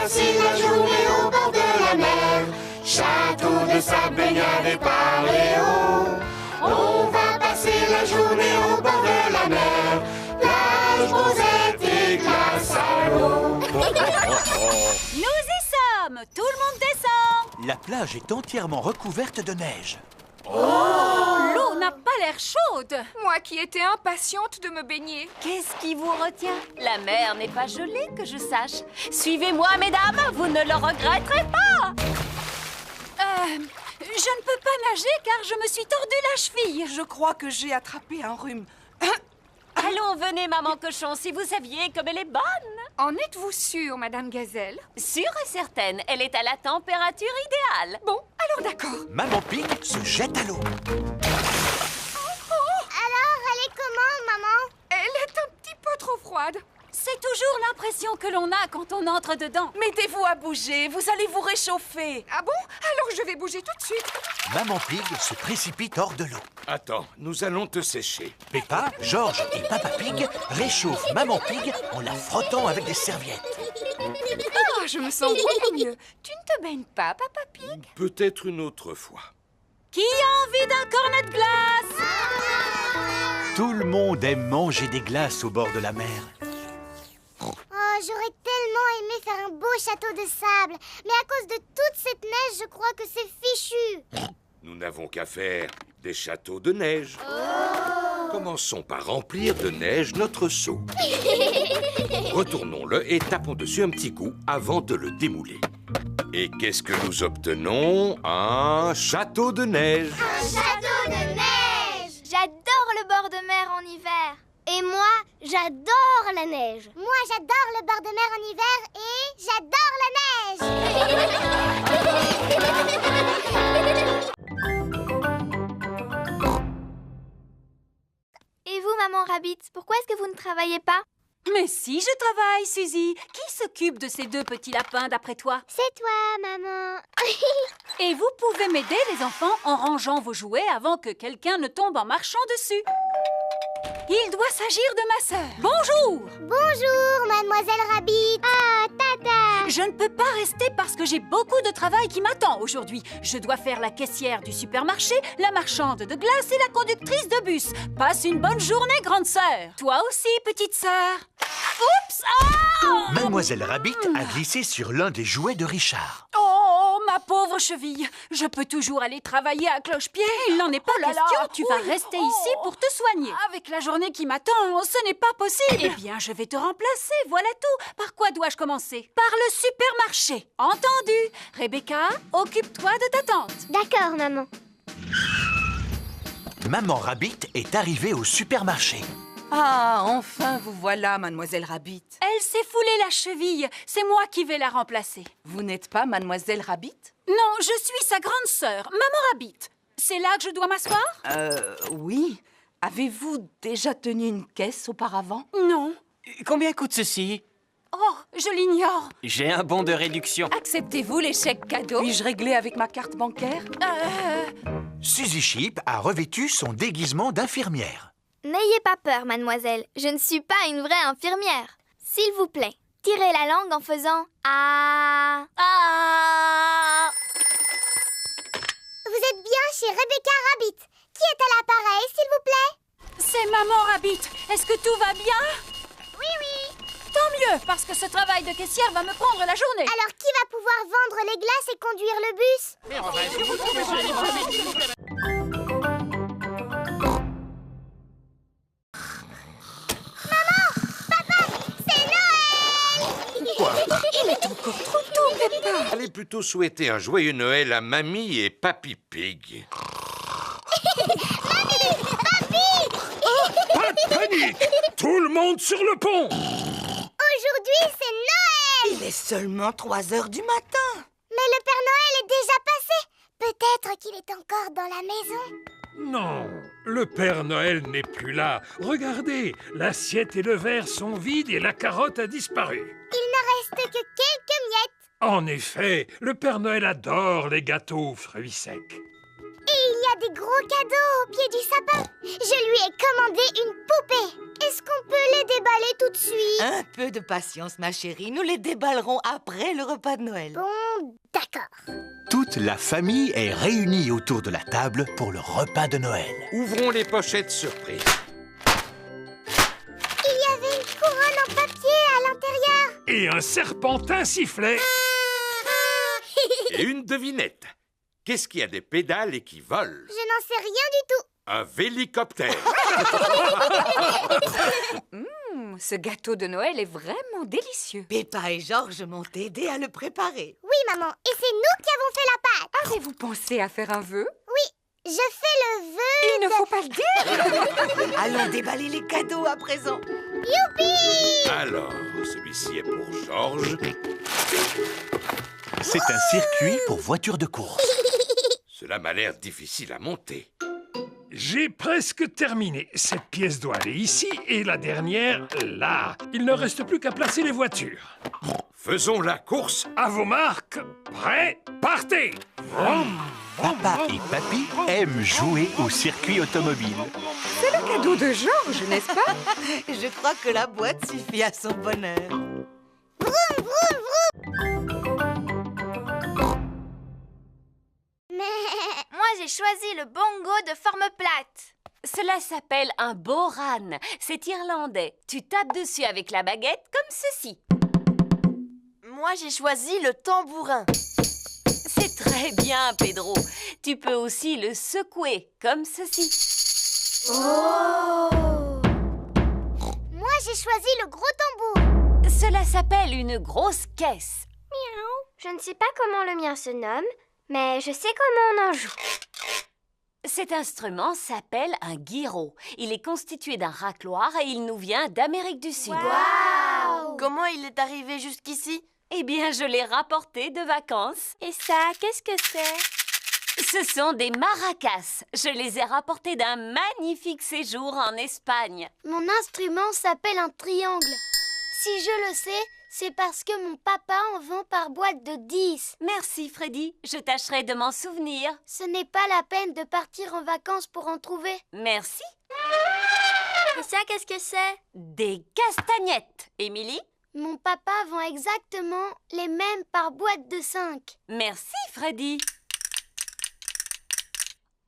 passer la journée au bord de la mer. Château de sable, baignade et paléo. On va passer la journée au bord de la mer. Plage, rosette et glace à l'eau. Nous y sommes! Tout le monde descend! La plage est entièrement recouverte de neige. L'eau n'a pas l'air chaude! Moi qui étais impatiente de me baigner. Qu'est-ce qui vous retient? La mer n'est pas gelée, que je sache. Suivez-moi, mesdames, vous ne le regretterez pas! Je ne peux pas nager car je me suis tordu la cheville. Je crois que j'ai attrapé un rhume. Allons, venez, maman cochon, si vous saviez comme elle est bonne. En êtes-vous sûre, Madame Gazelle? Sûre et certaine, elle est à la température idéale. Bon, alors d'accord. Maman Pig se jette à l'eau. Alors, elle est comment, maman? Elle est un petit peu trop froide. C'est toujours l'impression que l'on a quand on entre dedans. Mettez-vous à bouger, vous allez vous réchauffer. Ah bon? Alors je vais bouger tout de suite. Maman Pig se précipite hors de l'eau. Attends, nous allons te sécher. Peppa, George et Papa Pig réchauffent Maman Pig en la frottant avec des serviettes. Ah, je me sens beaucoup mieux. Tu ne te baignes pas, Papa Pig? Peut-être une autre fois. Qui a envie d'un cornet de glace? Tout le monde aime manger des glaces au bord de la mer. Oh, j'aurais tellement aimé faire un beau château de sable. Mais à cause de toute cette neige, je crois que c'est fichu. Nous n'avons qu'à faire des châteaux de neige. Commençons par remplir de neige notre seau. Retournons-le et tapons dessus un petit coup avant de le démouler. Et qu'est-ce que nous obtenons? Un château de neige. Un château de neige! J'adore le bord de mer en hiver. Et moi, j'adore la neige. Moi, j'adore le bord de mer en hiver et j'adore la neige. Et vous, maman Rabbit, pourquoi est-ce que vous ne travaillez pas? Mais si, je travaille, Suzy. Qui s'occupe de ces deux petits lapins, d'après toi? C'est toi, maman. Et vous pouvez m'aider, les enfants, en rangeant vos jouets avant que quelqu'un ne tombe en marchant dessus. Il doit s'agir de ma sœur. Bonjour! Bonjour, mademoiselle Rabbit. Ah, tata. Je ne peux pas rester parce que j'ai beaucoup de travail qui m'attend aujourd'hui. Je dois faire la caissière du supermarché, la marchande de glace et la conductrice de bus. Passe une bonne journée, grande sœur. Toi aussi, petite sœur. Oups! Ah! Mademoiselle Rabbit a glissé sur l'un des jouets de Richard. Oh, ma pauvre cheville. Je peux toujours aller travailler à cloche-pied. Il n'en est pas question. Tu vas rester ici pour te soigner. Avec la journée qui m'attend, ce n'est pas possible. Eh bien, je vais te remplacer, voilà tout. Par quoi dois-je commencer? Par le supermarché. Entendu. Rebecca, occupe-toi de ta tante. D'accord, maman. Maman Rabbit est arrivée au supermarché. Ah, enfin vous voilà, mademoiselle Rabbit. Elle s'est foulé la cheville. C'est moi qui vais la remplacer. Vous n'êtes pas mademoiselle Rabbit? Non, je suis sa grande sœur, Maman Rabbit. C'est là que je dois m'asseoir? Oui. Avez-vous déjà tenu une caisse auparavant? Non. Combien coûte ceci? Oh, je l'ignore. J'ai un bon de réduction. Acceptez-vous les chèques cadeaux? Puis-je régler avec ma carte bancaire? Suzy Sheep a revêtu son déguisement d'infirmière. N'ayez pas peur, mademoiselle. Je ne suis pas une vraie infirmière. S'il vous plaît, tirez la langue en faisant « Ah ». Ah! Vous êtes bien chez Rebecca Rabbit. Qui est à l'appareil, s'il vous plaît? C'est Maman Rabbit. Est-ce que tout va bien? Oui, oui. Tant mieux, parce que ce travail de caissière va me prendre la journée. Alors, qui va pouvoir vendre les glaces et conduire le bus? Il est encore trop tôt, Peppa. Allez plutôt souhaiter un joyeux Noël à Mamie et Papy Pig. Pas de panique! Tout le monde sur le pont! Aujourd'hui, c'est Noël! Il est seulement 3 heures du matin. Mais le Père Noël est déjà passé. Peut-être qu'il est encore dans la maison. Non, le Père Noël n'est plus là. Regardez, l'assiette et le verre sont vides et la carotte a disparu. Il ne reste que quelques miettes. En effet, le Père Noël adore les gâteaux aux fruits secs. Et il y a des gros cadeaux au pied du sapin. Je lui ai commandé une poupée. Est-ce qu'on peut les déballer tout de suite? Un peu de patience, ma chérie. Nous les déballerons après le repas de Noël. Bon, d'accord. Toute la famille est réunie autour de la table pour le repas de Noël. Ouvrons les pochettes surprises. Il y avait une couronne en papier à l'intérieur. Et un serpentin sifflet. Et une devinette. Qu'est-ce qui a des pédales et qui vole? Je n'en sais rien du tout. Un vélicoptère. Ce gâteau de Noël est vraiment délicieux. Peppa et Georges m'ont aidé à le préparer. Oui, maman, et c'est nous qui avons fait la pâte. Avez-vous pensé à faire un vœu? Je fais le vœu. Il ne faut pas le dire. Allons déballer les cadeaux à présent. Youpi! Alors, celui-ci est pour Georges. C'est un circuit pour voitures de course. Cela m'a l'air difficile à monter. J'ai presque terminé. Cette pièce doit aller ici et la dernière là. Il ne reste plus qu'à placer les voitures. Faisons la course. À vos marques, prêts, partez! Vroom. Papa et Papy aiment jouer au circuit automobile. C'est le cadeau de Georges, n'est-ce pas? Je crois que la boîte suffit à son bonheur. Moi, j'ai choisi le bongo de forme plate. Cela s'appelle un boran. C'est irlandais. Tu tapes dessus avec la baguette comme ceci. Moi, j'ai choisi le tambourin. C'est très bien, Pedro. Tu peux aussi le secouer comme ceci. Oh! Moi, j'ai choisi le gros tambour. Cela s'appelle une grosse caisse. Miaou. Je ne sais pas comment le mien se nomme, mais je sais comment on en joue. Cet instrument s'appelle un guiro. Il est constitué d'un racloir et il nous vient d'Amérique du Sud. Wow! Comment il est arrivé jusqu'ici? Eh bien, je l'ai rapporté de vacances. Et ça, qu'est-ce que c'est? Ce sont des maracas. Je les ai rapportés d'un magnifique séjour en Espagne. Mon instrument s'appelle un triangle. Si je le sais, c'est parce que mon papa en vend par boîte de 10. Merci, Freddy. Je tâcherai de m'en souvenir. Ce n'est pas la peine de partir en vacances pour en trouver. Merci. Et ça, qu'est-ce que c'est? Des castagnettes. Émilie? Mon papa vend exactement les mêmes par boîte de 5. Merci, Freddy.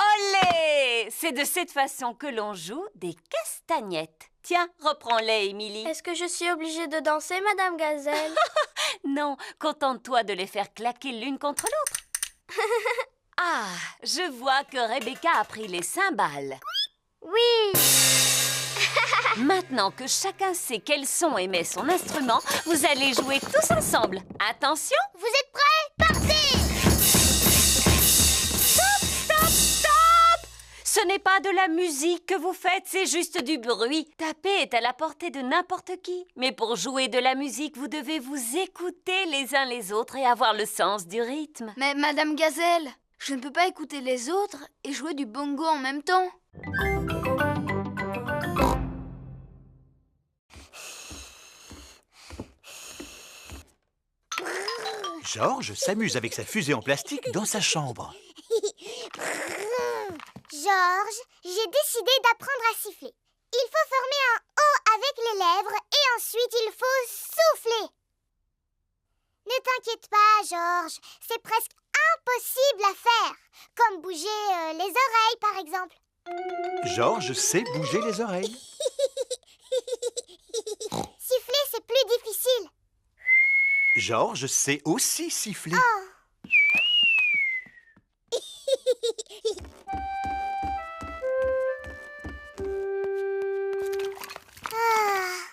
Olé! C'est de cette façon que l'on joue des castagnettes. Tiens, reprends-les, Émilie. Est-ce que je suis obligée de danser, Madame Gazelle? Non, contente-toi de les faire claquer l'une contre l'autre. Ah, je vois que Rebecca a pris les cymbales. Oui! Maintenant que chacun sait quel son émet son instrument, vous allez jouer tous ensemble. Attention! Vous êtes prêts? Partez! Stop, stop, stop! Ce n'est pas de la musique que vous faites, c'est juste du bruit. Taper est à la portée de n'importe qui. Mais pour jouer de la musique, vous devez vous écouter les uns les autres et avoir le sens du rythme. Mais Madame Gazelle, je ne peux pas écouter les autres et jouer du bongo en même temps. Georges s'amuse avec sa fusée en plastique dans sa chambre. Georges, j'ai décidé d'apprendre à siffler. Il faut former un O avec les lèvres et ensuite il faut souffler. Ne t'inquiète pas, Georges, c'est presque impossible à faire. Comme bouger les oreilles, par exemple. Georges sait bouger les oreilles. Siffler, c'est plus difficile. Georges sait aussi siffler. Oh.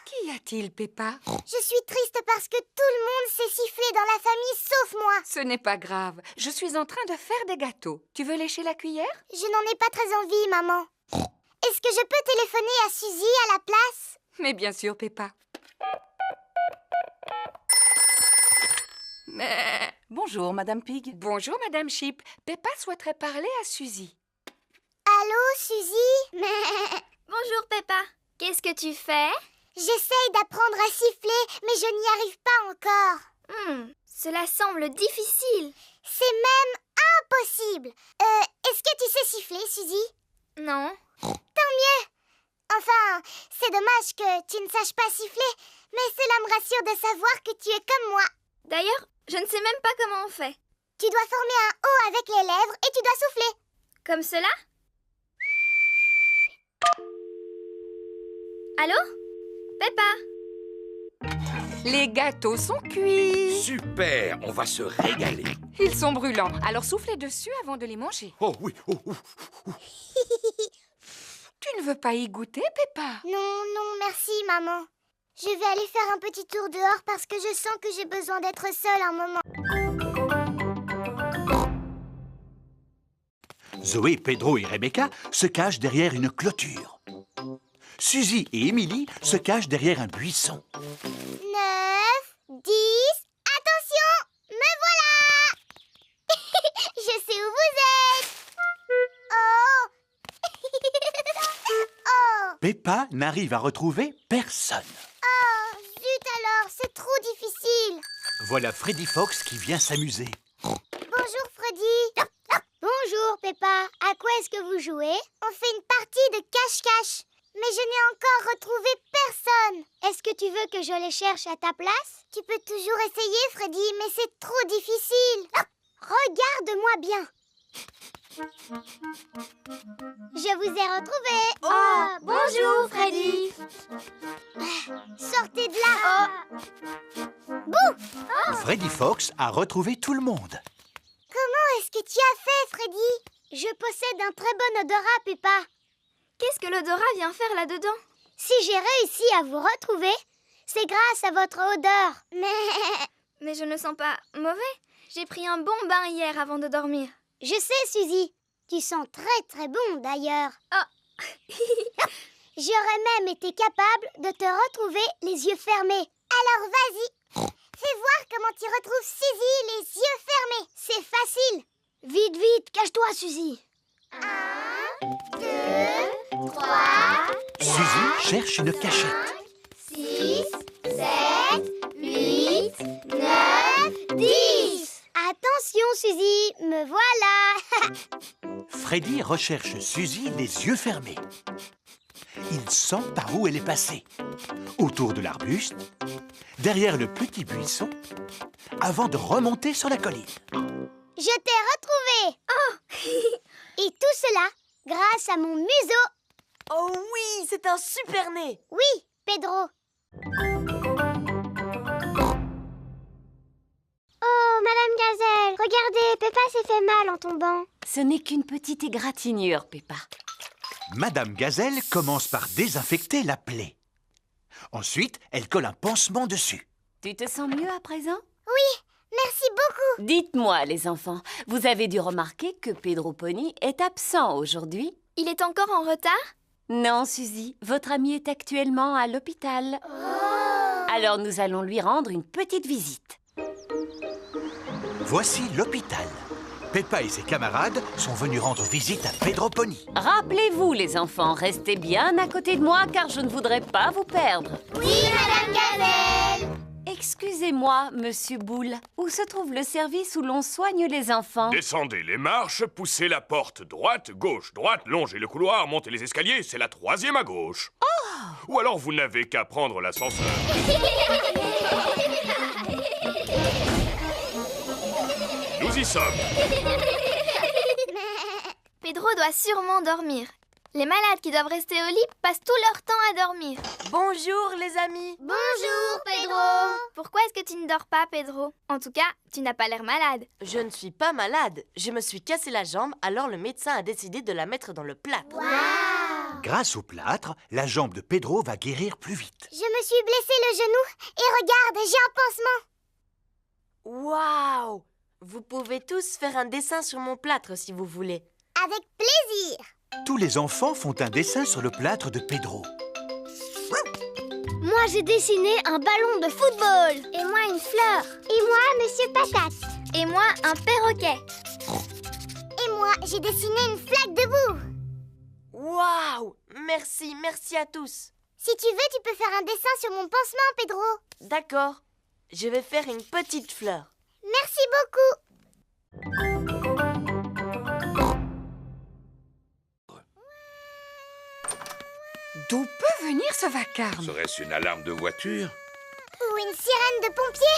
Qu'y a-t-il, Peppa? Je suis triste parce que tout le monde sait siffler dans la famille sauf moi. Ce n'est pas grave. Je suis en train de faire des gâteaux. Tu veux lécher la cuillère? Je n'en ai pas très envie, maman. Est-ce que je peux téléphoner à Suzy à la place? Mais bien sûr, Peppa. Mais... Bonjour, Madame Pig. Bonjour, Madame Sheep. Peppa souhaiterait parler à Suzy. Allô, Suzy? Bonjour, Peppa. Qu'est-ce que tu fais? J'essaye d'apprendre à siffler, mais je n'y arrive pas encore. Cela semble difficile. C'est même impossible. Est-ce que tu sais siffler, Suzy? Non. Tant mieux. Enfin, c'est dommage que tu ne saches pas siffler, mais cela me rassure de savoir que tu es comme moi. D'ailleurs, je ne sais même pas comment on fait. Tu dois former un O avec les lèvres et tu dois souffler. Comme cela? Allô? Peppa? Les gâteaux sont cuits. Super, on va se régaler. Ils sont brûlants, alors soufflez dessus avant de les manger. Oh oui, oh. Tu ne veux pas y goûter, Peppa? Non, merci, maman. Je vais aller faire un petit tour dehors parce que je sens que j'ai besoin d'être seule un moment. Zoé, Pedro et Rebecca se cachent derrière une clôture. Suzy et Émilie se cachent derrière un buisson. 9, 10... Attention! Me voilà! Je sais où vous êtes! Oh! Peppa n'arrive à retrouver personne. Oh, zut alors, c'est trop difficile. Voilà Freddy Fox qui vient s'amuser. Bonjour Freddy. Bonjour Peppa. À quoi est-ce que vous jouez? On fait une partie de cache-cache. Mais je n'ai encore retrouvé personne. Est-ce que tu veux que je les cherche à ta place? Tu peux toujours essayer, Freddy, mais c'est trop difficile. Regarde-moi bien. Je vous ai retrouvé. Oh, bonjour, Freddy. Sortez de là. Bouh! Freddy Fox a retrouvé tout le monde. Comment est-ce que tu as fait, Freddy? Je possède un très bon odorat, Peppa. Qu'est-ce que l'odorat vient faire là-dedans? Si j'ai réussi à vous retrouver, c'est grâce à votre odeur. Mais je ne sens pas mauvais. J'ai pris un bon bain hier avant de dormir. Je sais, Suzy. Tu sens très très bon d'ailleurs. Oh. J'aurais même été capable de te retrouver les yeux fermés. Alors vas-y, fais voir comment tu retrouves Suzy les yeux fermés. C'est facile. Vite, vite, cache-toi, Suzy. 1, 2, 3, Suzy cherche une cachette. 6, 7, 8, 9, 10. Attention, Suzy, me voilà. Freddy recherche Suzy les yeux fermés. Il sent par où elle est passée. Autour de l'arbuste, derrière le petit buisson, avant de remonter sur la colline. Je t'ai retrouvé. Oh. Et tout cela grâce à mon museau. Oh oui, c'est un super nez. Oui, Pedro. Oh, Madame Gazelle, regardez, Peppa s'est fait mal en tombant. Ce n'est qu'une petite égratignure, Peppa. Madame Gazelle commence par désinfecter la plaie. Ensuite, elle colle un pansement dessus. Tu te sens mieux à présent? Oui, merci beaucoup. Dites-moi, les enfants, vous avez dû remarquer que Pedro Pony est absent aujourd'hui? Il est encore en retard? Non, Suzy, votre ami est actuellement à l'hôpital. Alors nous allons lui rendre une petite visite. Voici l'hôpital. Peppa et ses camarades sont venus rendre visite à Pedro Pony. Rappelez-vous, les enfants, restez bien à côté de moi car je ne voudrais pas vous perdre. Oui, Madame Gazelle. Excusez-moi, Monsieur Boule, où se trouve le service où l'on soigne les enfants? Descendez les marches, poussez la porte droite, gauche, droite, longez le couloir, montez les escaliers, c'est la 3e à gauche. Oh! Ou alors vous n'avez qu'à prendre l'ascenseur. Nous y sommes. Pedro doit sûrement dormir. Les malades qui doivent rester au lit passent tout leur temps à dormir. Bonjour les amis. Bonjour, Pedro. Pourquoi est-ce que tu ne dors pas, Pedro? En tout cas, tu n'as pas l'air malade. Je ne suis pas malade. Je me suis cassé la jambe, alors le médecin a décidé de la mettre dans le plâtre. Wow. Grâce au plâtre, la jambe de Pedro va guérir plus vite. Je me suis blessé le genou et regarde, j'ai un pansement. Waouh! Vous pouvez tous faire un dessin sur mon plâtre si vous voulez. Avec plaisir. Tous les enfants font un dessin sur le plâtre de Pedro. Moi, j'ai dessiné un ballon de football. Et moi, une fleur. Et moi, Monsieur Patate. Et moi, un perroquet. Et moi, j'ai dessiné une flaque de boue. Waouh! Merci à tous. Si tu veux, tu peux faire un dessin sur mon pansement, Pedro. D'accord. Je vais faire une petite fleur. Merci beaucoup. D'où venir ce vacarme? Serait-ce une alarme de voiture? Ou une sirène de pompier?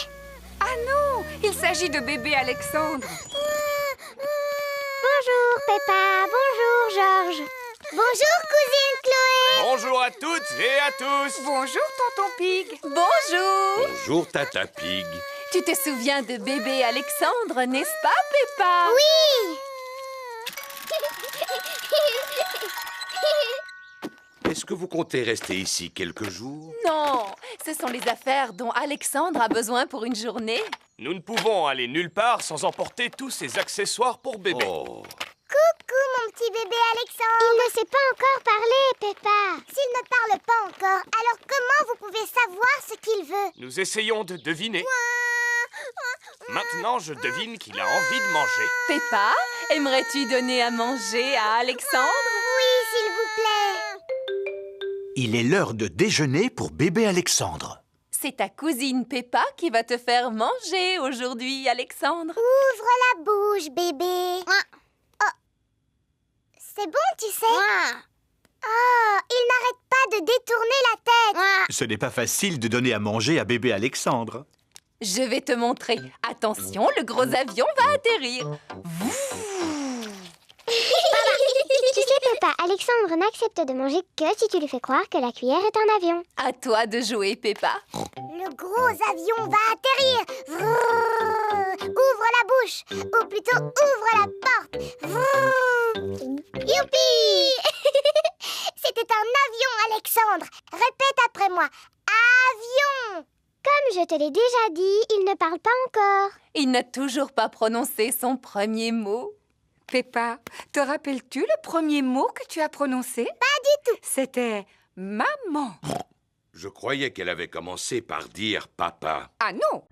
Ah non, il s'agit de bébé Alexandre. Bonjour Peppa, bonjour Georges. Bonjour cousine Chloé. Bonjour à toutes et à tous. Bonjour tonton Pig. Bonjour! Bonjour, Tata Pig. Tu te souviens de bébé Alexandre, n'est-ce pas, Peppa? Oui. Est-ce que vous comptez rester ici quelques jours? Non, ce sont les affaires dont Alexandre a besoin pour une journée. Nous ne pouvons aller nulle part sans emporter tous ces accessoires pour bébé. Oh, Coucou mon petit bébé Alexandre. Il ne sait pas encore parler, Peppa. S'il ne parle pas encore, alors comment vous pouvez savoir ce qu'il veut? Nous essayons de deviner. Maintenant, je devine qu'il a envie de manger. Peppa, aimerais-tu donner à manger à Alexandre? Oui, s'il vous plaît. Il est l'heure de déjeuner pour bébé Alexandre. C'est ta cousine Peppa qui va te faire manger aujourd'hui, Alexandre. Ouvre la bouche, bébé. Oh. C'est bon, tu sais. Oh, il n'arrête pas de détourner la tête. Ce n'est pas facile de donner à manger à bébé Alexandre. Je vais te montrer. Attention, le gros avion va atterrir. Tu sais, Peppa, Alexandre n'accepte de manger que si tu lui fais croire que la cuillère est un avion. À toi de jouer, Peppa. Le gros avion va atterrir. Vrrr. Ouvre la bouche. Ou plutôt, ouvre la porte. Vrrr. Youpi. C'était un avion, Alexandre. Répète après moi. Avion. Comme je te l'ai déjà dit, il ne parle pas encore. Il n'a toujours pas prononcé son premier mot. Peppa, te rappelles-tu le premier mot que tu as prononcé? Pas du tout. C'était maman. je croyais qu'elle avait commencé par dire papa. Ah non!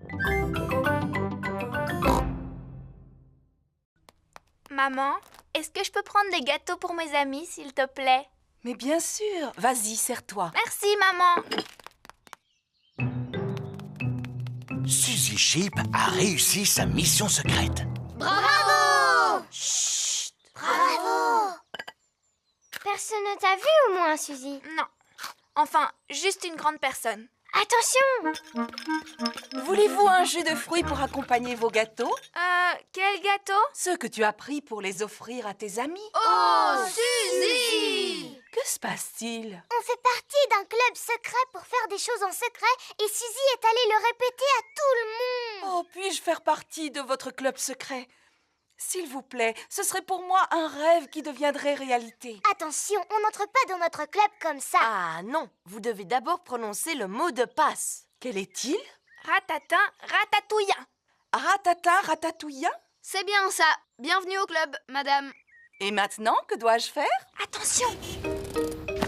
Maman, est-ce que je peux prendre des gâteaux pour mes amis, s'il te plaît? Mais bien sûr. Vas-y, serre-toi. Merci, maman. Suzy Sheep a réussi sa mission secrète. Bravo! Chut! Bravo! Personne ne t'a vu au moins, Suzy? Non. Enfin, juste une grande personne. Attention! Voulez-vous un jus de fruits pour accompagner vos gâteaux? Quel gâteau? Ceux que tu as pris pour les offrir à tes amis. Oh, Suzy! Que se passe-t-il? On fait partie d'un club secret pour faire des choses en secret et Suzy est allée le répéter à tout le monde. Oh, puis-je faire partie de votre club secret? S'il vous plaît, ce serait pour moi un rêve qui deviendrait réalité. Attention, on n'entre pas dans notre club comme ça. Ah non, vous devez d'abord prononcer le mot de passe. Quel est-il? Ratatin, ratatouillant. Ratatin, ratatouillant? C'est bien ça. Bienvenue au club, madame. Et maintenant, que dois-je faire? Attention!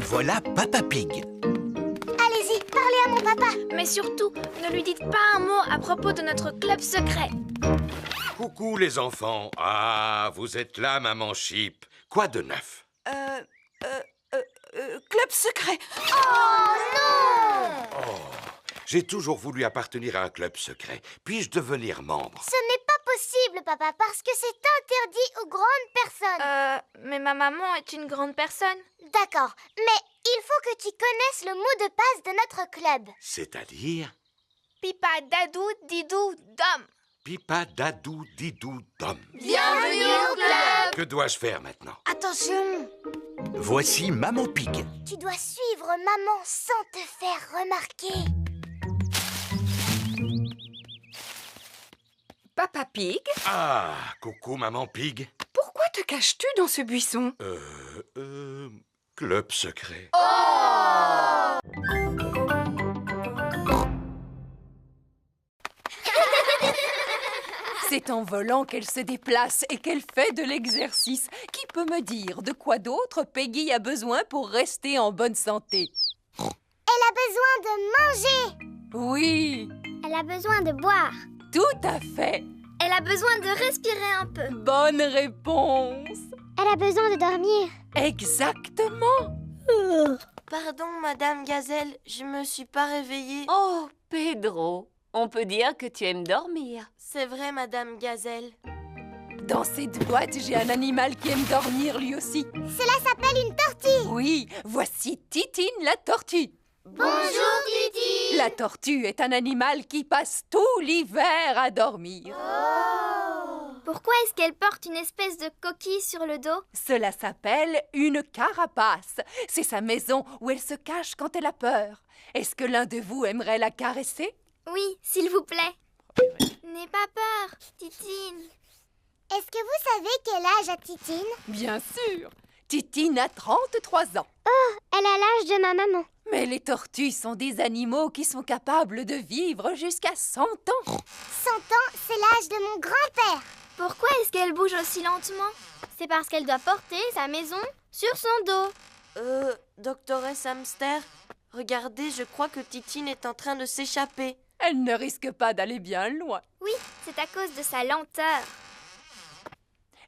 Voilà Papa Pig. Allez-y, parlez à mon papa. Mais surtout, ne lui dites pas un mot à propos de notre club secret. Coucou les enfants. Ah, vous êtes là, maman Sheep. Quoi de neuf? Club secret. Oh non! Oh, j'ai toujours voulu appartenir à un club secret. Puis-je devenir membre? Ce n'est pas possible, papa, parce que c'est interdit aux grandes personnes. Mais ma maman est une grande personne. D'accord, mais il faut que tu connaisses le mot de passe de notre club. C'est-à-dire? Pipa, dadou, didou, dom. Pipa, dadou, didou, dom. Bienvenue au club! Que dois-je faire maintenant? Attention! Voici Maman Pig. Tu dois suivre maman sans te faire remarquer. Papa Pig, Ah, coucou maman Pig. pourquoi te caches-tu dans ce buisson? Club secret. C'est en volant qu'elle se déplace et qu'elle fait de l'exercice. Qui peut me dire de quoi d'autre Peggy a besoin pour rester en bonne santé? Elle a besoin de manger. Oui, Elle a besoin de boire. tout à fait. Elle a besoin de respirer un peu. Bonne réponse. Elle a besoin de dormir. Exactement. Pardon, Madame Gazelle, je me suis pas réveillée. Oh, Pedro, on peut dire que tu aimes dormir. C'est vrai, Madame Gazelle. Dans cette boîte, j'ai un animal qui aime dormir lui aussi. Cela s'appelle une tortue. Oui, voici Titine la tortue. Bonjour, Titine. La tortue est un animal qui passe tout l'hiver à dormir. Pourquoi est-ce qu'elle porte une espèce de coquille sur le dos? Cela s'appelle une carapace. C'est sa maison où elle se cache quand elle a peur. Est-ce que l'un de vous aimerait la caresser? Oui, s'il vous plaît. N'aie pas peur, Titine. Est-ce que vous savez quel âge a Titine? Bien sûr. Titine a 33 ans. Oh, elle a l'âge de ma maman. Mais les tortues sont des animaux qui sont capables de vivre jusqu'à 100 ans. 100 ans, c'est l'âge de mon grand-père. Pourquoi est-ce qu'elle bouge aussi lentement? C'est parce qu'elle doit porter sa maison sur son dos. Doctoresse Hamster, regardez, je crois que Titine est en train de s'échapper. Elle ne risque pas d'aller bien loin. Oui, c'est à cause de sa lenteur.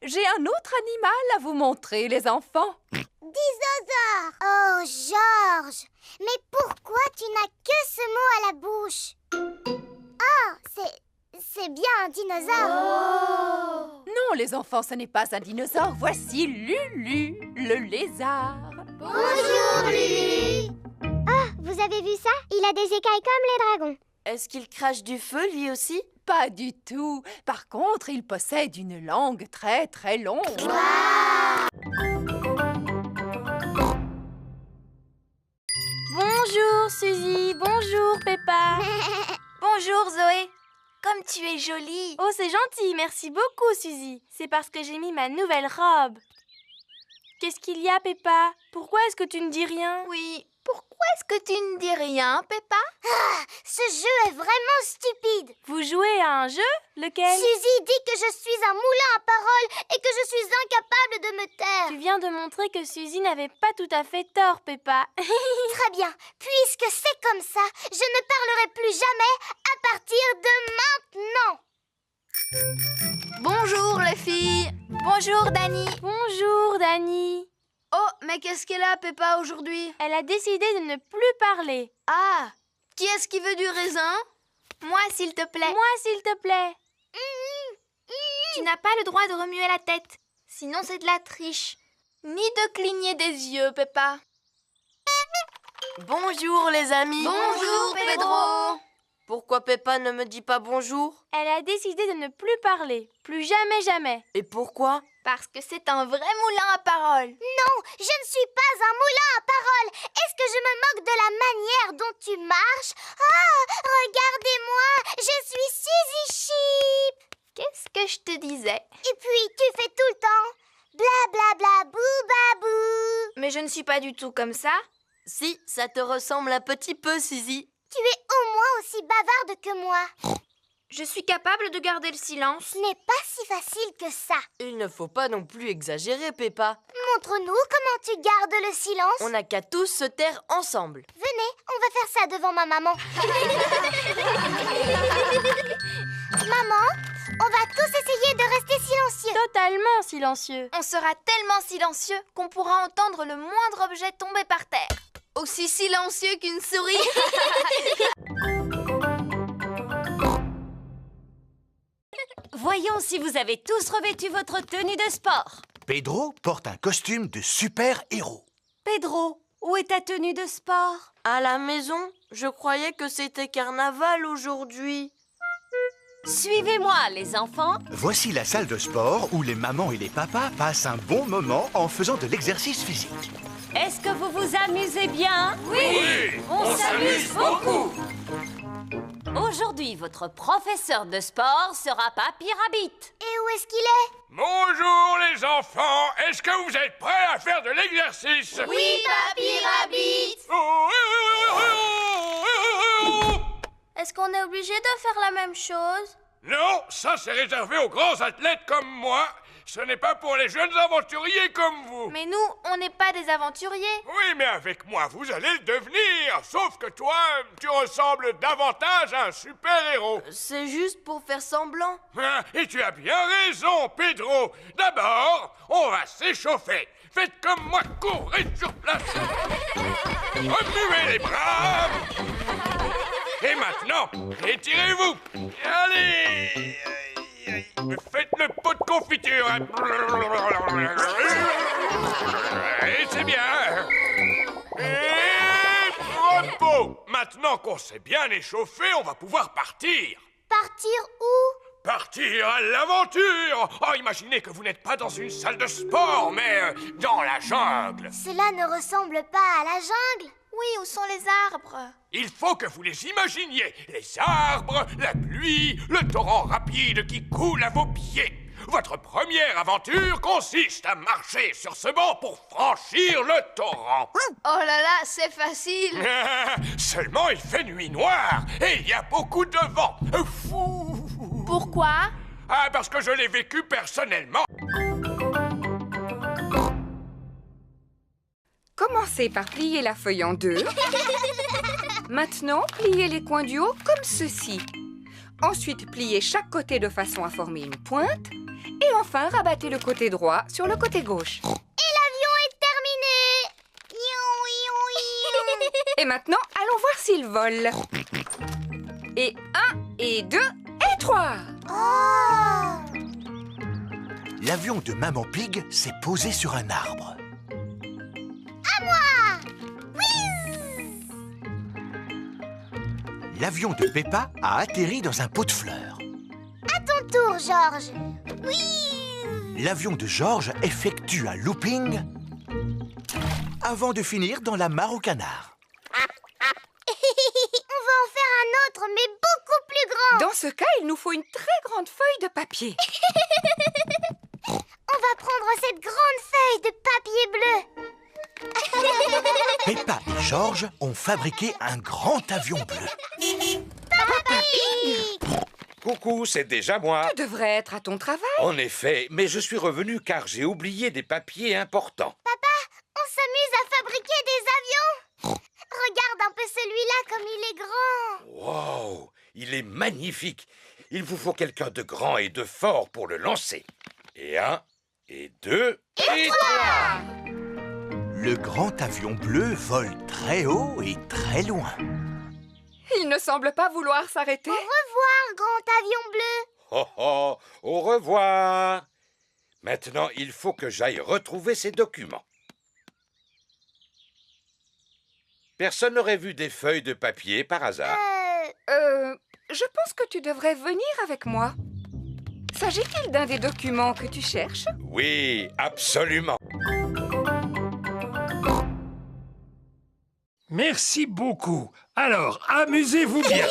J'ai un autre animal à vous montrer, les enfants. Dinosaure. Oh, Georges, mais pourquoi tu n'as que ce mot à la bouche? Oh, c'est bien un dinosaure. Non, les enfants, ce n'est pas un dinosaure. Voici Lulu, le lézard. Bonjour, Lulu. Oh, vous avez vu ça? Il a des écailles comme les dragons. Est-ce qu'il crache du feu, lui aussi? Pas du tout. Par contre, il possède une langue très très longue. Bonjour, Suzy. Bonjour, Peppa. Bonjour, Zoé. Comme tu es jolie. Oh, c'est gentil. Merci beaucoup, Suzy. C'est parce que j'ai mis ma nouvelle robe. Qu'est-ce qu'il y a, Peppa? Pourquoi est-ce que tu ne dis rien? Oui, pourquoi est-ce que tu ne dis rien, Peppa? Ce jeu est vraiment stupide. Vous jouez à un jeu? Lequel? Suzy dit que je suis un moulin à paroles et que je suis incapable de me taire. Tu viens de montrer que Suzy n'avait pas tout à fait tort, Peppa. Très bien. Puisque c'est comme ça, je ne parlerai plus jamais à partir de maintenant. Bonjour, les filles. Bonjour, Dani. Bonjour, Dani. Oh, mais qu'est-ce qu'elle a, Peppa, aujourd'hui? Elle a décidé de ne plus parler. Ah, qui est-ce qui veut du raisin? Moi, s'il te plaît. Moi, s'il te plaît. Tu n'as pas le droit de remuer la tête. Sinon, c'est de la triche. Ni de cligner des yeux, Peppa. Bonjour, les amis. Bonjour, Pedro. Pourquoi Peppa ne me dit pas bonjour? Elle a décidé de ne plus parler. Plus jamais, jamais. Et pourquoi? Parce que c'est un vrai moulin à paroles. Non, je ne suis pas un moulin à paroles. Est-ce que je me moque de la manière dont tu marches? Ah, regardez-moi, je suis Suzy Sheep. Qu'est-ce que je te disais? Et puis, tu fais tout le temps bla bla bla bou babou. Mais je ne suis pas du tout comme ça. Si, ça te ressemble un petit peu, Suzy. Tu es au moins aussi bavarde que moi. Je suis capable de garder le silence. Ce n'est pas si facile que ça. Il ne faut pas non plus exagérer, Peppa. Montre-nous comment tu gardes le silence. On n'a qu'à tous se taire ensemble. Venez, on va faire ça devant ma maman. Maman, on va tous essayer de rester silencieux. Totalement silencieux. On sera tellement silencieux qu'on pourra entendre le moindre objet tomber par terre. Aussi silencieux qu'une souris. Voyons si vous avez tous revêtu votre tenue de sport. Pedro porte un costume de super-héros. Pedro, où est ta tenue de sport? À la maison, je croyais que c'était carnaval aujourd'hui. Suivez-moi, les enfants. Voici la salle de sport où les mamans et les papas passent un bon moment en faisant de l'exercice physique. Est-ce que vous vous amusez bien? Oui, on s'amuse beaucoup. Aujourd'hui, votre professeur de sport sera Papy Rabbit. Et où est-ce qu'il est? Bonjour les enfants, est-ce que vous êtes prêts à faire de l'exercice? Oui, Papy Rabbit. Est-ce qu'on est obligé de faire la même chose? Non, ça c'est réservé aux grands athlètes comme moi. Ce n'est pas pour les jeunes aventuriers comme vous. Mais nous, on n'est pas des aventuriers. Oui, mais avec moi, vous allez le devenir. Sauf que toi, tu ressembles davantage à un super-héros. C'est juste pour faire semblant. Et tu as bien raison, Pedro. D'abord, on va s'échauffer. Faites comme moi, courez sur place. Remuez les bras. Et maintenant, étirez-vous. Allez. Faites le pot de confiture. Et c'est bien. Et repos. Maintenant qu'on s'est bien échauffé, on va pouvoir partir. Partir où? Partir à l'aventure. Oh, imaginez que vous n'êtes pas dans une salle de sport, mais dans la jungle. Cela ne ressemble pas à la jungle. Oui, où sont les arbres? Il faut que vous les imaginiez. Les arbres, la pluie, le torrent rapide qui coule à vos pieds. Votre première aventure consiste à marcher sur ce banc pour franchir le torrent. Oh là là, c'est facile. Seulement, il fait nuit noire et il y a beaucoup de vent. Fou. Pourquoi? Ah, parce que je l'ai vécu personnellement. Commencez par plier la feuille en deux. Maintenant, pliez les coins du haut comme ceci. Ensuite, pliez chaque côté de façon à former une pointe. Et enfin, rabattez le côté droit sur le côté gauche. Et l'avion est terminé. Et maintenant, allons voir s'il vole. Et 1, et 2, et 3. Oh! L'avion de Maman Pig s'est posé sur un arbre. À moi! L'avion de Peppa a atterri dans un pot de fleurs. À ton tour, Georges. L'avion de Georges effectue un looping avant de finir dans la mare au canard. On va en faire un autre, mais beaucoup plus grand. Dans ce cas, il nous faut une très grande feuille de papier. On va prendre cette grande feuille de papier bleu. Peppa et Georges ont fabriqué un grand avion bleu. Papa Pig! Coucou, c'est déjà moi. Tu devrais être à ton travail. En effet, mais je suis revenu car j'ai oublié des papiers importants. Papa, on s'amuse à fabriquer des avions. Regarde un peu celui-là comme il est grand. Wow, il est magnifique. Il vous faut quelqu'un de grand et de fort pour le lancer. Et 1, et 2, et 3. Le grand avion bleu vole très haut et très loin. Il ne semble pas vouloir s'arrêter. Au revoir, grand avion bleu. Oh oh, au revoir. Maintenant, il faut que j'aille retrouver ces documents. Personne n'aurait vu des feuilles de papier par hasard? Je pense que tu devrais venir avec moi. S'agit-il d'un des documents que tu cherches? Oui, absolument. Merci beaucoup. Alors, amusez-vous bien.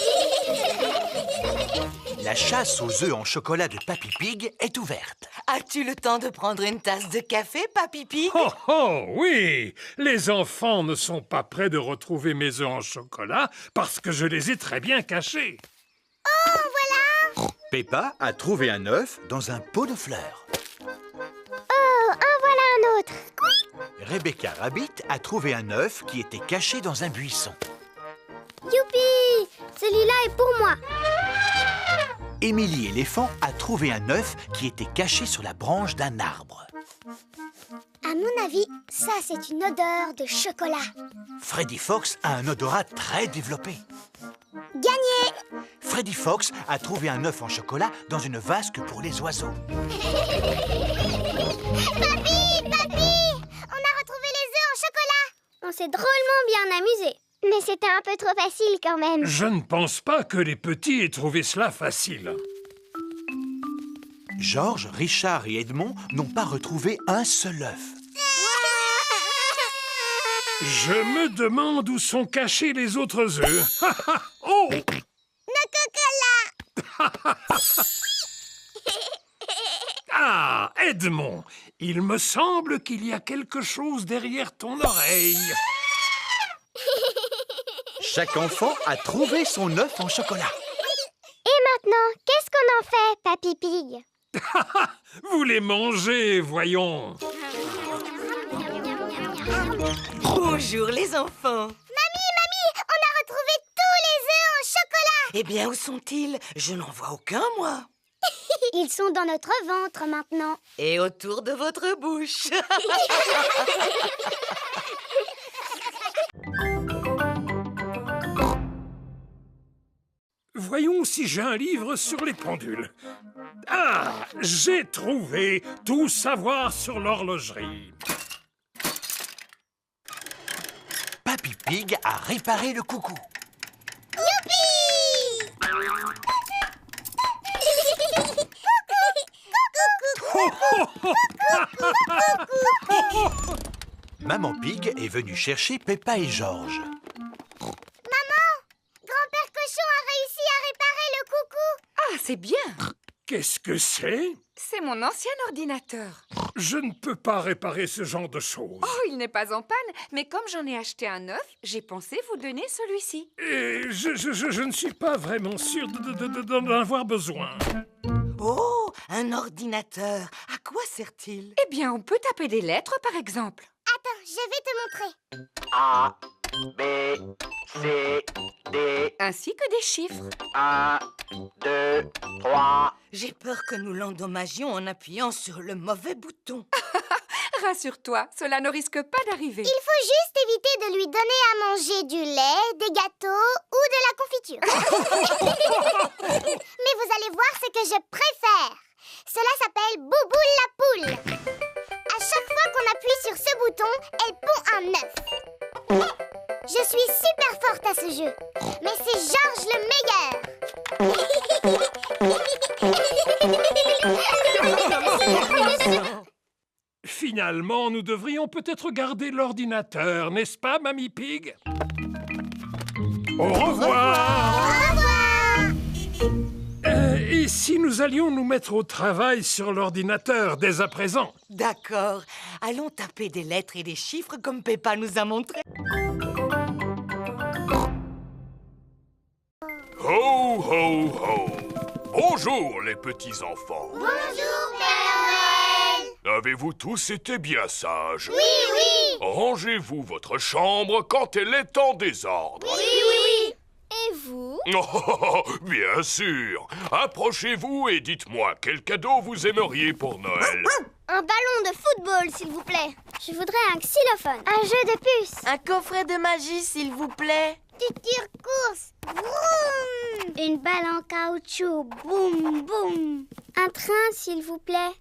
La chasse aux œufs en chocolat de Papy Pig est ouverte. As-tu le temps de prendre une tasse de café, Papy Pig? Oh, oh, oui. Les enfants ne sont pas prêts de retrouver mes œufs en chocolat parce que je les ai très bien cachés. Oh, voilà! Peppa a trouvé un œuf dans un pot de fleurs. Oh, en voilà un autre. Rebecca Rabbit a trouvé un œuf qui était caché dans un buisson. Youpi! Celui-là est pour moi. Émilie Éléphant a trouvé un œuf qui était caché sur la branche d'un arbre. À mon avis, ça c'est une odeur de chocolat. Freddy Fox a un odorat très développé. Gagné! Freddy Fox a trouvé un œuf en chocolat dans une vasque pour les oiseaux. Papy! Papy! On a retrouvé les œufs en chocolat! On s'est drôlement bien amusé. Mais c'était un peu trop facile quand même. Je ne pense pas que les petits aient trouvé cela facile. Georges, Richard et Edmond n'ont pas retrouvé un seul œuf. Je me demande où sont cachés les autres œufs. Oh! Nos cocolas! Ah, Edmond, il me semble qu'il y a quelque chose derrière ton oreille. Chaque enfant a trouvé son œuf en chocolat. Et maintenant, qu'est-ce qu'on en fait, Papy Pig? Vous les mangez, voyons. Bonjour les enfants. Mamie, on a retrouvé tous les œufs en chocolat. Eh bien, où sont-ils? Je n'en vois aucun, moi. Ils sont dans notre ventre maintenant. Et autour de votre bouche. Voyons si j'ai un livre sur les pendules. Ah, j'ai trouvé Tout savoir sur l'horlogerie. Papy Pig a réparé le coucou. Maman Pig est venue chercher Peppa et George. Maman, grand-père Cochon a réussi à réparer le coucou. Ah, c'est bien. Qu'est-ce que c'est? C'est mon ancien ordinateur. Je ne peux pas réparer ce genre de choses. Oh, il n'est pas en panne, mais comme j'en ai acheté un neuf, j'ai pensé vous donner celui-ci. Et je ne suis pas vraiment sûr d'en avoir besoin. Oh, un ordinateur. À quoi sert-il? Eh bien, on peut taper des lettres, par exemple. Attends, je vais te montrer. A, B, C, D. Ainsi que des chiffres. 1, 2, 3. J'ai peur que nous l'endommagions en appuyant sur le mauvais bouton. Rassure-toi, cela ne risque pas d'arriver. Il faut juste éviter de lui donner à manger du lait, des gâteaux ou de la confiture. Mais vous allez voir ce que je préfère. Cela s'appelle Bouboule la poule. À chaque fois qu'on appuie sur ce bouton, elle pond un œuf. Je suis super forte à ce jeu, mais c'est Georges le meilleur. Finalement, nous devrions peut-être garder l'ordinateur, n'est-ce pas, Mamie Pig? Au revoir! Au revoir! Et si nous allions nous mettre au travail sur l'ordinateur dès à présent? D'accord. Allons taper des lettres et des chiffres comme Peppa nous a montré. Ho, ho, ho. Bonjour, les petits-enfants. Bonjour, Père Noël! Avez-vous tous été bien sages? Oui, oui! Rangez-vous votre chambre quand elle est en désordre. Oui, oui! Et vous? Oh, bien sûr. Approchez-vous et dites-moi quel cadeau vous aimeriez pour Noël. Un ballon de football, s'il vous plaît. Je voudrais un xylophone. Un jeu de puces. Un coffret de magie, s'il vous plaît. Du tire-course. Vroom. Une balle en caoutchouc. Boum, boum. Un train, s'il vous plaît.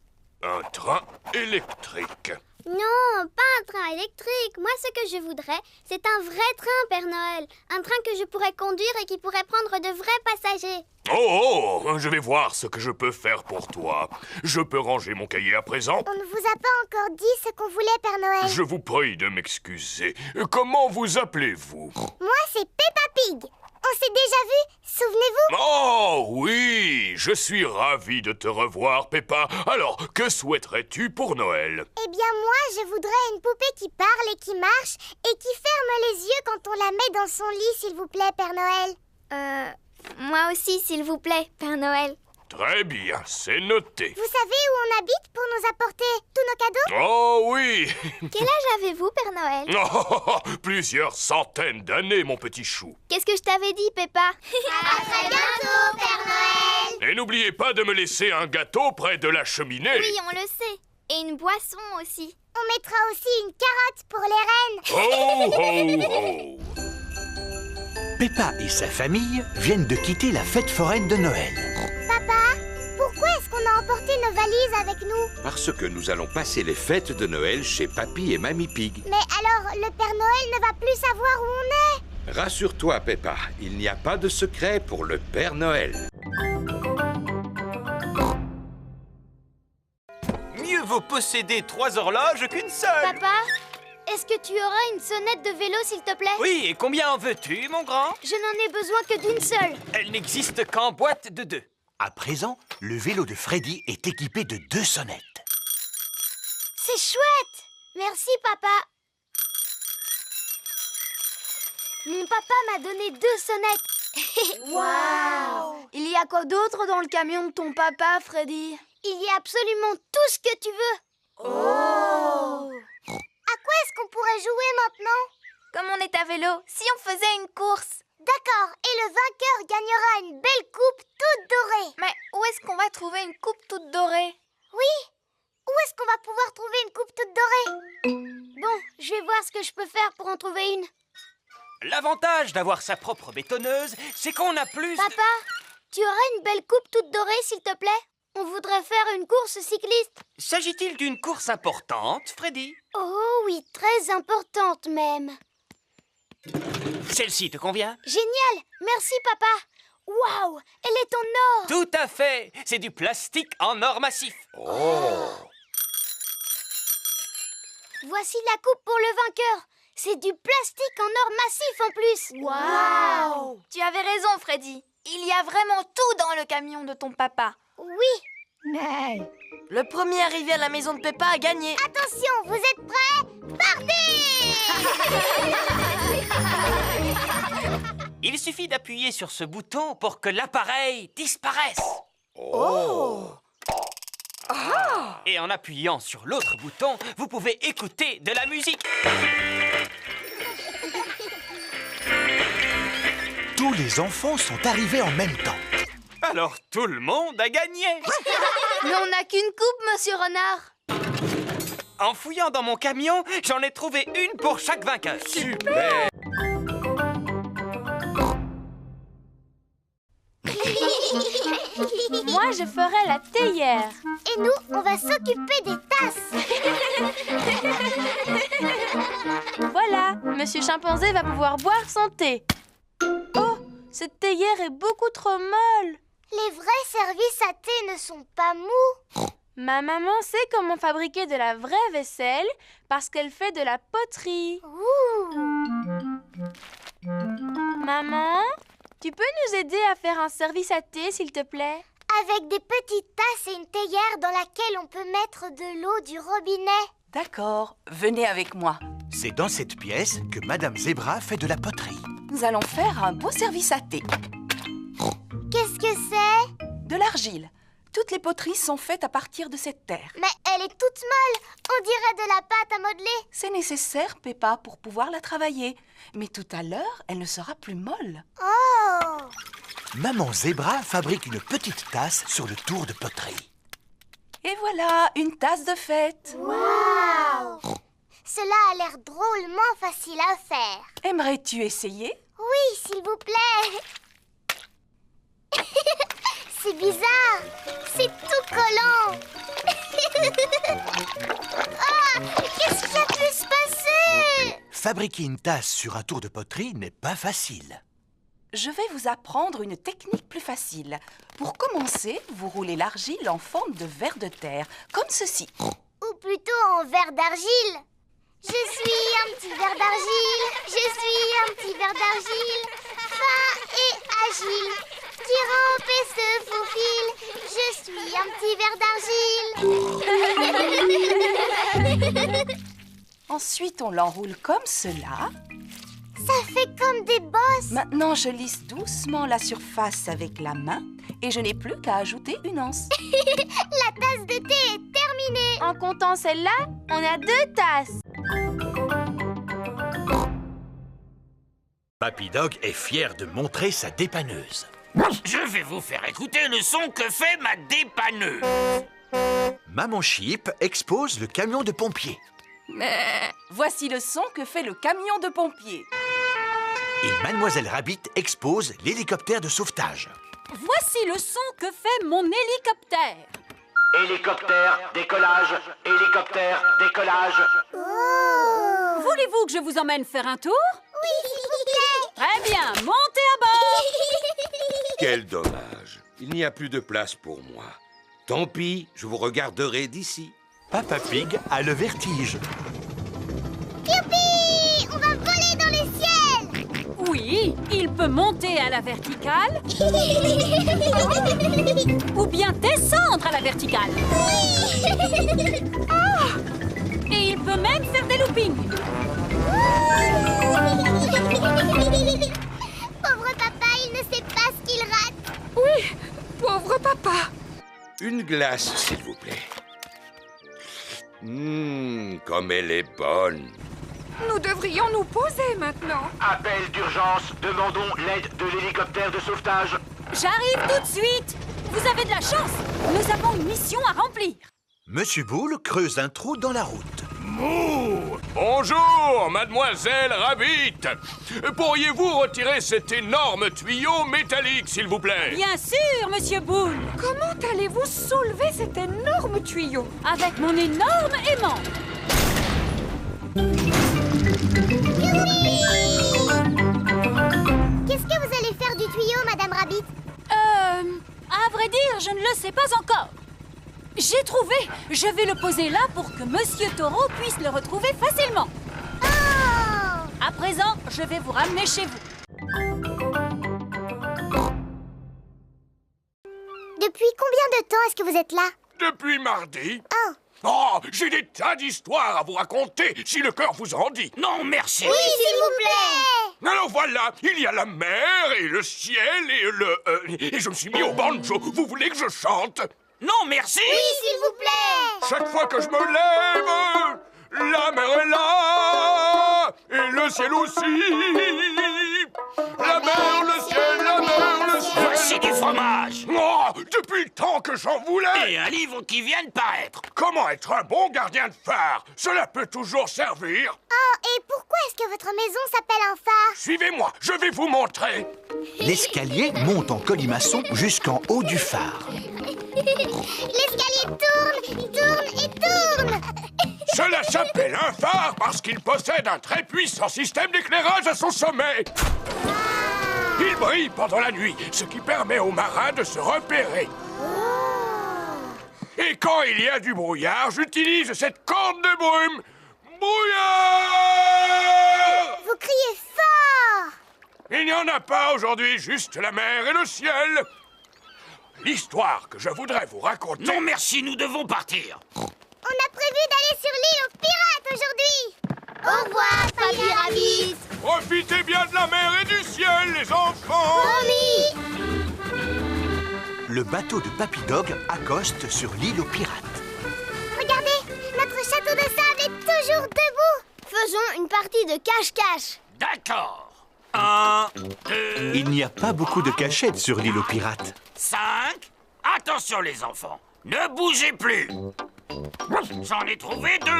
Un train électrique. Non, pas un train électrique. Moi, ce que je voudrais, c'est un vrai train, Père Noël. Un train que je pourrais conduire et qui pourrait prendre de vrais passagers. Oh, je vais voir ce que je peux faire pour toi. Je peux ranger mon cahier à présent? On ne vous a pas encore dit ce qu'on voulait, Père Noël. Je vous prie de m'excuser. Comment vous appelez-vous? Moi, c'est Peppa Pig. On s'est déjà vus, souvenez-vous? Oh oui, je suis ravi de te revoir, Peppa. Alors, que souhaiterais-tu pour Noël? Eh bien, moi, je voudrais une poupée qui parle et qui marche et qui ferme les yeux quand on la met dans son lit, s'il vous plaît, Père Noël. Moi aussi, s'il vous plaît, Père Noël. Très bien, c'est noté. Vous savez où on habite pour nous apporter tous nos cadeaux? Oh oui. Quel âge avez-vous, Père Noël? Oh, plusieurs centaines d'années, mon petit chou. Qu'est-ce que je t'avais dit, Peppa? À très bientôt, Père Noël! Et n'oubliez pas de me laisser un gâteau près de la cheminée. Oui, on le sait. Et une boisson aussi. On mettra aussi une carotte pour les reines. Ho, ho, ho. Peppa et sa famille viennent de quitter la fête foraine de Noël. Papa, pourquoi est-ce qu'on a emporté nos valises avec nous? Parce que nous allons passer les fêtes de Noël chez Papy et Mamie Pig. Mais alors, le Père Noël ne va plus savoir où on est. Rassure-toi, Peppa, il n'y a pas de secret pour le Père Noël. Mieux vaut posséder 3 horloges qu'une seule. Papa, est-ce que tu auras une sonnette de vélo, s'il te plaît? Oui, et combien en veux-tu, mon grand? Je n'en ai besoin que d'une seule. Elle n'existe qu'en boîte de 2. À présent, le vélo de Freddy est équipé de 2 sonnettes. C'est chouette. Merci, papa. Mon papa m'a donné 2 sonnettes. Waouh! Il y a quoi d'autre dans le camion de ton papa, Freddy? Il y a absolument tout ce que tu veux. Oh! À quoi est-ce qu'on pourrait jouer maintenant? Comme on est à vélo, si on faisait une course. D'accord, et le vainqueur gagnera une belle coupe toute dorée. Mais où est-ce qu'on va trouver une coupe toute dorée? Oui, où est-ce qu'on va pouvoir trouver une coupe toute dorée? Bon, je vais voir ce que je peux faire pour en trouver une. L'avantage d'avoir sa propre bétonneuse, c'est qu'on a plus... Papa, tu aurais une belle coupe toute dorée, s'il te plaît? On voudrait faire une course cycliste. S'agit-il d'une course importante, Freddy? Oh oui, très importante même. Celle-ci te convient? Génial, merci papa. Waouh, elle est en or. Tout à fait. C'est du plastique en or massif. Oh! Voici la coupe pour le vainqueur. C'est du plastique en or massif en plus. Waouh! Tu avais raison, Freddy. Il y a vraiment tout dans le camion de ton papa. Oui. Le premier arrivé à la maison de Peppa a gagné. Attention, vous êtes prêts? Partez! Il suffit d'appuyer sur ce bouton pour que l'appareil disparaisse. Oh! Et en appuyant sur l'autre bouton, vous pouvez écouter de la musique. Tous les enfants sont arrivés en même temps. Alors tout le monde a gagné. Mais on n'a qu'une coupe, monsieur Renard. En fouillant dans mon camion, j'en ai trouvé une pour chaque vainqueur. Super! Moi, je ferai la théière. Et nous, on va s'occuper des tasses. Voilà, monsieur chimpanzé va pouvoir boire son thé. Oh, cette théière est beaucoup trop molle. Les vrais services à thé ne sont pas mous. Ma maman sait comment fabriquer de la vraie vaisselle parce qu'elle fait de la poterie. Maman, tu peux nous aider à faire un service à thé, s'il te plaît? Avec des petites tasses et une théière dans laquelle on peut mettre de l'eau du robinet. D'accord, venez avec moi. C'est dans cette pièce que Madame Zebra fait de la poterie. Nous allons faire un beau service à thé. Qu'est-ce que c'est? De l'argile. Toutes les poteries sont faites à partir de cette terre. Mais elle est toute molle. On dirait de la pâte à modeler. C'est nécessaire, Peppa, pour pouvoir la travailler. Mais tout à l'heure, elle ne sera plus molle. Oh! Maman Zebra fabrique une petite tasse sur le tour de poterie. Et voilà, une tasse de fête. Waouh! Cela a l'air drôlement facile à faire. Aimerais-tu essayer? Oui, s'il vous plaît. C'est bizarre. C'est tout collant. Ah, qu'est-ce qui a pu se passer? Fabriquer une tasse sur un tour de poterie n'est pas facile. Je vais vous apprendre une technique plus facile. Pour commencer, vous roulez l'argile en forme de ver de terre, comme ceci. Ou plutôt en verre d'argile. Je suis un petit ver d'argile. Je suis un petit ver d'argile. Fin et agile. Qui rampe et se faufile. Je suis un petit ver d'argile. Ensuite, on l'enroule comme cela. Ça fait comme des bosses. Maintenant, je lisse doucement la surface avec la main et je n'ai plus qu'à ajouter une anse. La tasse de thé est terminée. En comptant celle-là, on a 2 tasses. Papy Dog est fier de montrer sa dépanneuse. Je vais vous faire écouter le son que fait ma dépanneuse. Maman Sheep expose le camion de pompiers. Voici le son que fait le camion de pompiers. Et Mademoiselle Rabbit expose l'hélicoptère de sauvetage. Voici le son que fait mon hélicoptère. Hélicoptère, décollage, hélicoptère, décollage. Voulez-vous que je vous emmène faire un tour? Oui, s'il vous plaît. Très bien, montez à bord. Quel dommage. Il n'y a plus de place pour moi. Tant pis, je vous regarderai d'ici. Papa Pig a le vertige. Youpi! On va voler dans les ciels. Oui, il peut monter à la verticale ou bien descendre à la verticale. Oui. Et il peut même faire des loopings. Pauvre papa, il ne sait pas ce qu'il rate. Oui, pauvre papa. Une glace, s'il vous plaît. Comme elle est bonne. Nous devrions nous poser maintenant. Appel d'urgence, demandons l'aide de l'hélicoptère de sauvetage. J'arrive tout de suite. Vous avez de la chance. Nous avons une mission à remplir. Monsieur Boule creuse un trou dans la route. Ouh, bonjour, mademoiselle Rabbit. Pourriez-vous retirer cet énorme tuyau métallique, s'il vous plaît? Bien sûr, Monsieur Boone. Comment allez-vous soulever cet énorme tuyau? Avec mon énorme aimant. Qu'est-ce que vous allez faire du tuyau, Madame Rabbit? À vrai dire, je ne le sais pas encore. J'ai trouvé. Je vais le poser là pour que Monsieur Taureau puisse le retrouver facilement. Oh! À présent, je vais vous ramener chez vous. Depuis combien de temps est-ce que vous êtes là? Depuis mardi. Oh! Oh, j'ai des tas d'histoires à vous raconter, si le cœur vous en dit. Non, merci. Oui, s'il vous plaît! Alors voilà, il y a la mer et le ciel et je me suis mis au banjo. Vous voulez que je chante? Non, merci. Oui, s'il vous plaît! Chaque fois que je me lève, la mer est là et le ciel aussi. La mer, le ciel, la mer, le ciel. Voici du fromage. Oh, depuis le temps que j'en voulais. Et un livre qui vient de paraître. Comment être un bon gardien de phare? Cela peut toujours servir. Oh, et pourquoi est-ce que votre maison s'appelle un phare? Suivez-moi, je vais vous montrer. L'escalier monte en colimaçon jusqu'en haut du phare. L'escalier tourne et tourne! Cela s'appelle un phare parce qu'il possède un très puissant système d'éclairage à son sommet. Il brille pendant la nuit, ce qui permet aux marins de se repérer. Et quand il y a du brouillard, j'utilise cette corne de brume. Brouillard! Vous criez fort! Il n'y en a pas aujourd'hui, juste la mer et le ciel. L'histoire que je voudrais vous raconter... Non, merci, nous devons partir. On a prévu d'aller sur l'île aux pirates aujourd'hui! Au revoir, Papy Rabbit! Profitez bien de la mer et du ciel, les enfants! Promis! Le bateau de Papy Dog accoste sur l'île aux pirates. Regardez, notre château de sable est toujours debout! Faisons une partie de cache-cache! D'accord. 1, 2, Il n'y a pas beaucoup de cachettes sur l'île aux pirates. 5. Attention les enfants, ne bougez plus. J'en ai trouvé 2.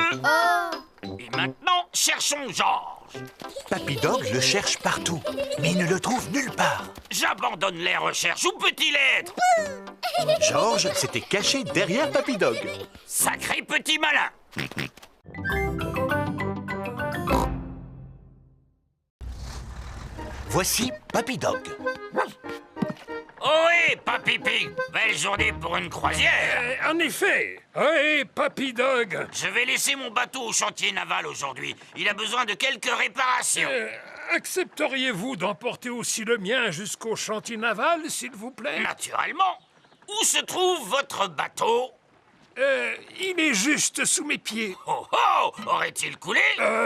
Et maintenant, cherchons Georges. Papy Dog le cherche partout, mais il ne le trouve nulle part. J'abandonne les recherches. Où peut-il être? Georges s'était caché derrière Papy Dog. Sacré petit malin. Voici Papy Dog. Ohé, Papy Pig. Belle journée pour une croisière. En effet. Oui, Papy Dog. Je vais laisser mon bateau au chantier naval aujourd'hui. Il a besoin de quelques réparations. Accepteriez-vous d'emporter aussi le mien jusqu'au chantier naval, s'il vous plaît? Naturellement. Où se trouve votre bateau? Il est juste sous mes pieds. Oh oh! Aurait-il coulé?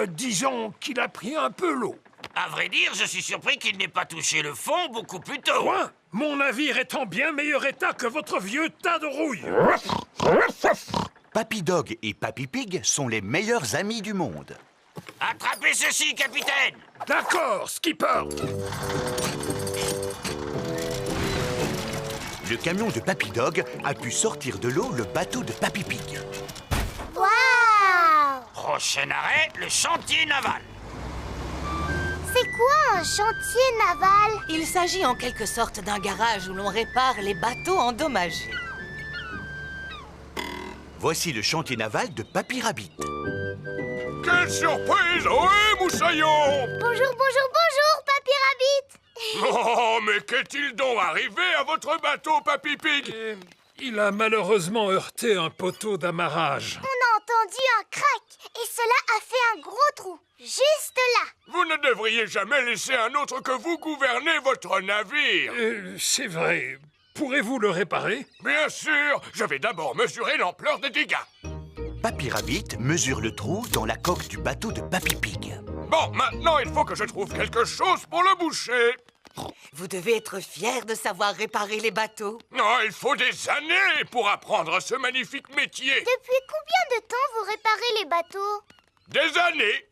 Disons qu'il a pris un peu l'eau. À vrai dire, je suis surpris qu'il n'ait pas touché le fond beaucoup plus tôt. Quoi? Mon navire est en bien meilleur état que votre vieux tas de rouille. Papy Dog et Papy Pig sont les meilleurs amis du monde. Attrapez ceci, capitaine! D'accord, skipper. Le camion de Papy Dog a pu sortir de l'eau le bateau de Papy Pig. Waouh! Prochain arrêt, le chantier naval. C'est quoi un chantier naval? Il s'agit en quelque sorte d'un garage où l'on répare les bateaux endommagés. Voici le chantier naval de Papy Rabbit. Quelle surprise! Ohé, moussaillon! Bonjour, Papy Rabbit! Oh, mais qu'est-il donc arrivé à votre bateau, Papy Pig? Il a malheureusement heurté un poteau d'amarrage. On a entendu un crack et cela a fait un gros trou, juste là. Vous ne devriez jamais laisser un autre que vous gouverner votre navire. C'est vrai. Pourrez-vous le réparer? Bien sûr, je vais d'abord mesurer l'ampleur des dégâts. Papy Rabbit mesure le trou dans la coque du bateau de Papy Pig. Bon, maintenant, il faut que je trouve quelque chose pour le boucher. Vous devez être fier de savoir réparer les bateaux. Non, il faut des années pour apprendre ce magnifique métier. Depuis combien de temps vous réparez les bateaux? Des années.